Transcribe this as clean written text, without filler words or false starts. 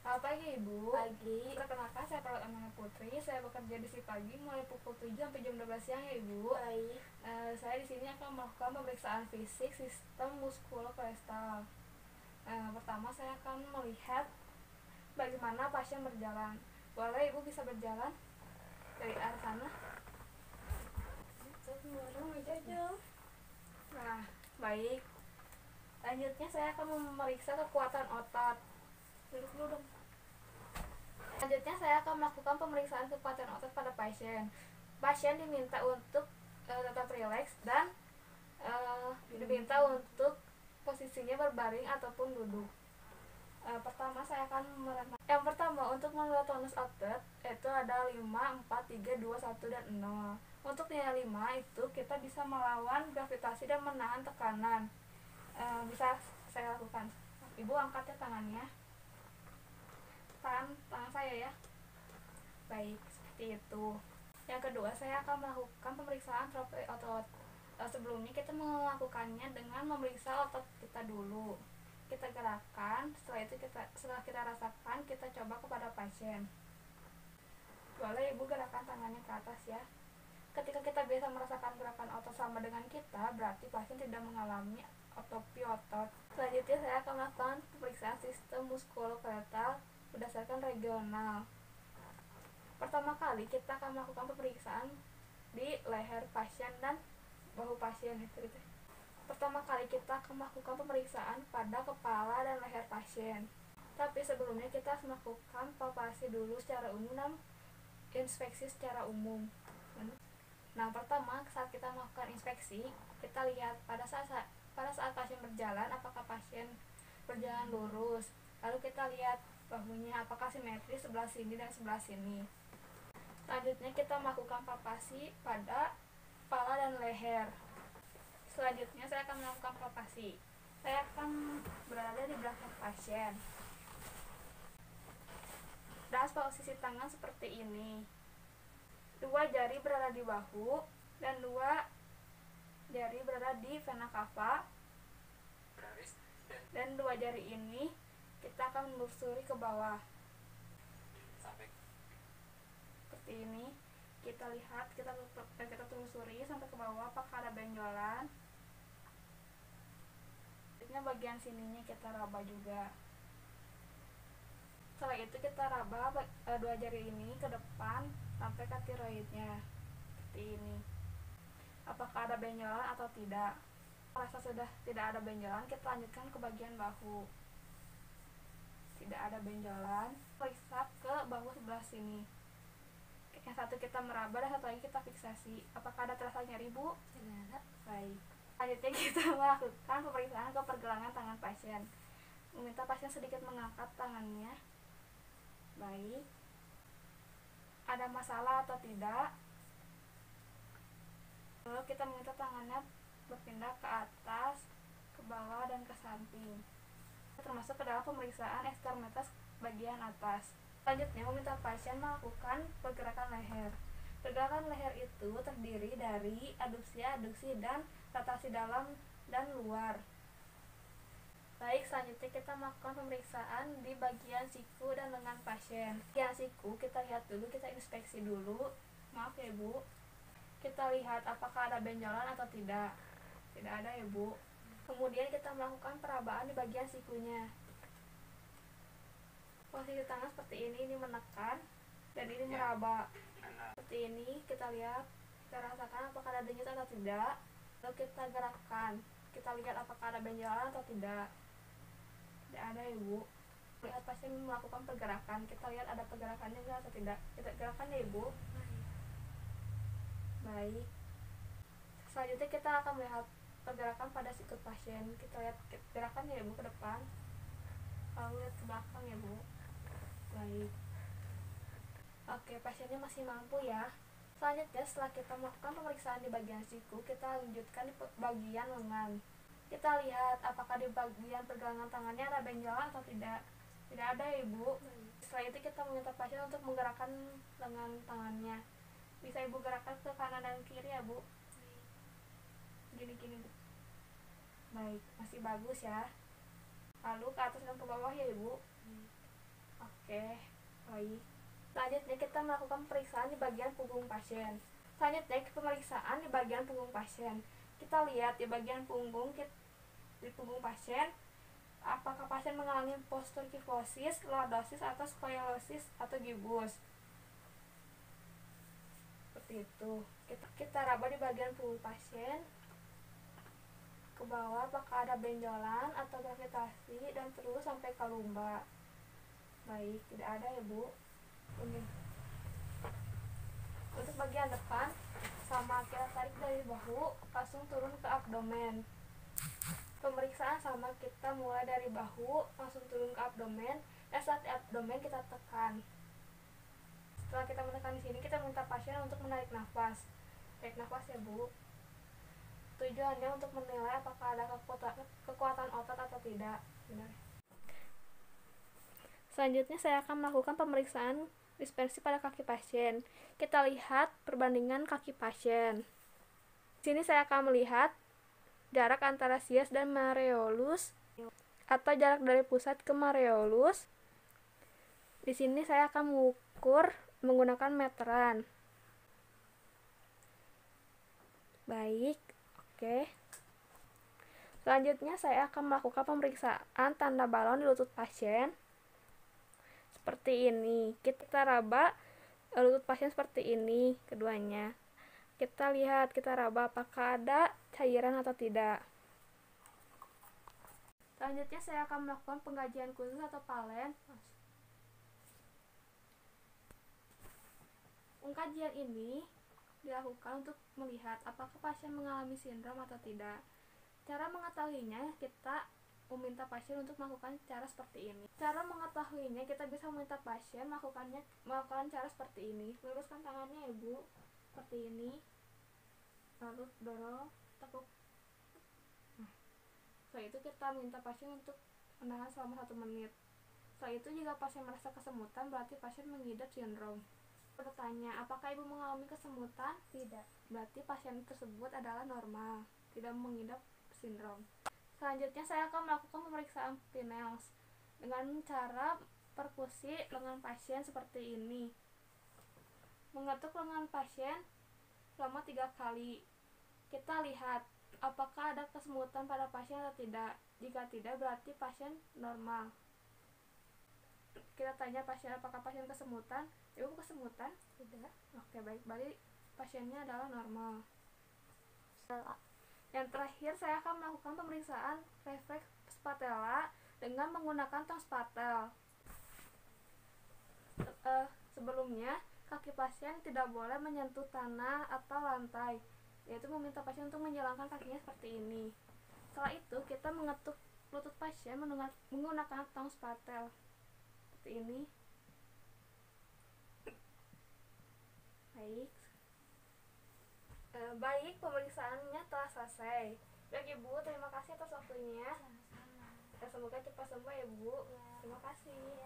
Selamat pagi Ibu. Pagi. Perkenalkan, saya Perawat Amanda Putri. Saya bekerja di shift pagi mulai pukul 7 sampai jam 12 siang ya Ibu. Baik. Saya di sini akan melakukan pemeriksaan fisik sistem muskuloskeletal. Pertama saya akan melihat bagaimana pasien berjalan. Boleh Ibu bisa berjalan dari arah sana? Nah, baik. Selanjutnya saya akan memeriksa kekuatan otot. Duduk dulu dong. Selanjutnya saya akan melakukan pemeriksaan kekuatan otot pada pasien. Pasien diminta untuk tetap rileks dan diminta untuk posisinya berbaring ataupun duduk. Pertama saya akan yang pertama untuk menilai tonus otot itu ada 5, 4, 3, 2, 1 dan 0. Untuk nilai 5 itu kita bisa melawan gravitasi dan menahan tekanan. Bisa saya lakukan. Ibu angkat ya tangannya. Tangan saya ya. Baik, seperti itu. Yang kedua, saya akan melakukan pemeriksaan trofi otot. Sebelumnya kita melakukannya dengan memeriksa otot kita dulu. Kita gerakan, setelah kita rasakan, kita coba kepada pasien. Boleh Ibu gerakan tangannya ke atas ya. Ketika kita biasa merasakan gerakan otot sama dengan kita, berarti pasien tidak mengalami atrofi otot. Selanjutnya saya akan melakukan pemeriksaan sistem muskuloskeletal berdasarkan regional. Pertama kali kita akan melakukan pemeriksaan di leher pasien dan bahu pasien. Pertama kali kita akan melakukan pemeriksaan pada kepala dan leher pasien. Tapi sebelumnya kita harus melakukan palpasi dulu secara umum dan inspeksi secara umum. Nah, pertama saat kita melakukan inspeksi, kita lihat pada saat pasien berjalan, apakah pasien berjalan lurus. Lalu kita lihat bahunya apakah simetris sebelah sini dan sebelah sini. Selanjutnya kita melakukan palpasi pada kepala dan leher. Selanjutnya saya akan melakukan palpasi. Saya akan berada di belakang pasien. Dan posisi tangan seperti ini. 2 jari berada di bahu dan 2 jari berada di vena cava. Dan 2 jari ini kita akan menelusuri ke bawah. Seperti ini. Kita lihat, kita telusuri sampai ke bawah apakah ada benjolan. Selanjutnya bagian sininya kita raba juga. Setelah itu kita raba 2 jari ini ke depan sampai ke tiroidnya. Seperti ini. Apakah ada benjolan atau tidak? Rasa sudah tidak ada benjolan, kita lanjutkan ke bagian bahu. Tidak ada benjolan, periksa ke bahu sebelah sini. Yang satu kita meraba dan satu lagi kita fiksasi. Apakah ada terasa nyeri Bu? Tidak ada. Baik. Selanjutnya kita melakukan pemeriksaan ke pergelangan tangan pasien. Meminta pasien sedikit mengangkat tangannya. Baik. Ada masalah atau tidak? Lalu kita meminta tangannya berpindah ke atas, ke bawah, dan ke samping. Termasuk ke dalam pemeriksaan ekstremitas bagian atas. Selanjutnya meminta pasien melakukan pergerakan leher. Pergerakan leher itu terdiri dari aduksi, dan rotasi dalam dan luar. Baik, selanjutnya kita melakukan pemeriksaan di bagian siku dan lengan pasien. Bagian siku kita lihat dulu, kita inspeksi dulu. Maaf ya Bu. Kita lihat apakah ada benjolan atau tidak. Tidak ada ya Bu. Kemudian kita melakukan perabaan di bagian sikunya. Posisi tangan seperti ini menekan dan ini meraba. Seperti ini kita lihat, kita rasakan apakah ada denyut atau tidak. Lalu kita gerakkan, kita lihat apakah ada benjolan atau tidak. Tidak ada ya Bu. Lihat pasien melakukan pergerakan, kita lihat ada pergerakannya atau tidak. Kita gerakan ya Ibu. Baik. Selanjutnya kita akan melihat pergerakan pada sikut pasien. Kita lihat gerakan ya Bu ke depan, lalu lihat ke belakang ya Bu. Baik. Oke, pasiennya masih mampu ya. Selanjutnya setelah kita melakukan pemeriksaan di bagian siku, kita lanjutkan di bagian lengan. Kita lihat apakah di bagian pergelangan tangannya ada benjolan atau tidak. Tidak ada ya Bu. Setelah itu kita meminta pasien untuk menggerakkan lengan tangannya. Bisa Ibu gerakkan ke kanan dan kiri ya Bu. Gini-gini Bu. Baik, masih bagus ya. Lalu ke atas dan ke bawah ya Ibu. Oke, baik. Selanjutnya kita melakukan pemeriksaan di bagian punggung pasien. Selanjutnya pemeriksaan di bagian punggung pasien. Kita lihat di bagian punggung di punggung pasien, apakah pasien mengalami postur kifosis, lordosis atau skoliosis atau gibus. Seperti itu. Kita raba di bagian punggung pasien ke bawah, apakah ada benjolan atau gravitasi, dan terus sampai ke lumbar. Baik, tidak ada ya Bu. Ini untuk bagian depan sama, kita tarik dari bahu langsung turun ke abdomen. Pemeriksaan sama, kita mulai dari bahu langsung turun ke abdomen, dan saat di abdomen kita tekan. Setelah kita menekan di sini, kita minta pasien untuk menarik nafas. Tarik nafas ya Bu. Tujuannya untuk menilai apakah ada kekuatan otot atau tidak. Benar. Selanjutnya saya akan melakukan pemeriksaan dispersi pada kaki pasien. Kita lihat perbandingan kaki pasien. Di sini saya akan melihat jarak antara sias dan mareolus atau jarak dari pusat ke mareolus. Di sini saya akan mengukur menggunakan meteran. Baik, oke. Selanjutnya saya akan melakukan pemeriksaan tanda balon di lutut pasien. Seperti ini. Kita raba lutut pasien seperti ini keduanya. Kita lihat, kita raba apakah ada cairan atau tidak. Selanjutnya saya akan melakukan pengkajian khusus atau PALEN. Pengkajian ini dilakukan untuk melihat apakah pasien mengalami sindrom atau tidak. Cara mengetahuinya, kita meminta pasien untuk melakukan cara seperti ini. Cara mengetahuinya, kita bisa meminta pasien melakukan cara seperti ini. Luruskan tangannya ya Bu, seperti ini. Lalu dorong, tekuk. Nah, setelah itu kita minta pasien untuk menahan selama 1 menit. Setelah itu jika pasien merasa kesemutan, berarti pasien mengidap sindrom. Bertanya, apakah ibu mengalami kesemutan? Tidak. Berarti pasien tersebut adalah normal, tidak mengidap sindrom. Selanjutnya saya akan melakukan pemeriksaan Pinels dengan cara perkusi lengan pasien seperti ini. Mengetuk lengan pasien selama 3 kali. Kita lihat apakah ada kesemutan pada pasien atau tidak. Jika tidak, berarti pasien normal. Kita tanya pasien apakah pasien kesemutan. Ibu kesemutan? Tidak. Oke, baik. Berarti pasiennya adalah normal. Yang terakhir, saya akan melakukan pemeriksaan refleks patella dengan menggunakan tong spatel. Sebelumnya, kaki pasien tidak boleh menyentuh tanah atau lantai, yaitu meminta pasien untuk menjalankan kakinya seperti ini. Setelah itu, kita mengetuk lutut pasien menggunakan tong spatel seperti ini. Baik, pemeriksaannya telah selesai. Baik Ibu, terima kasih atas waktunya. Semoga cepat sembuh ya Bu. Terima kasih.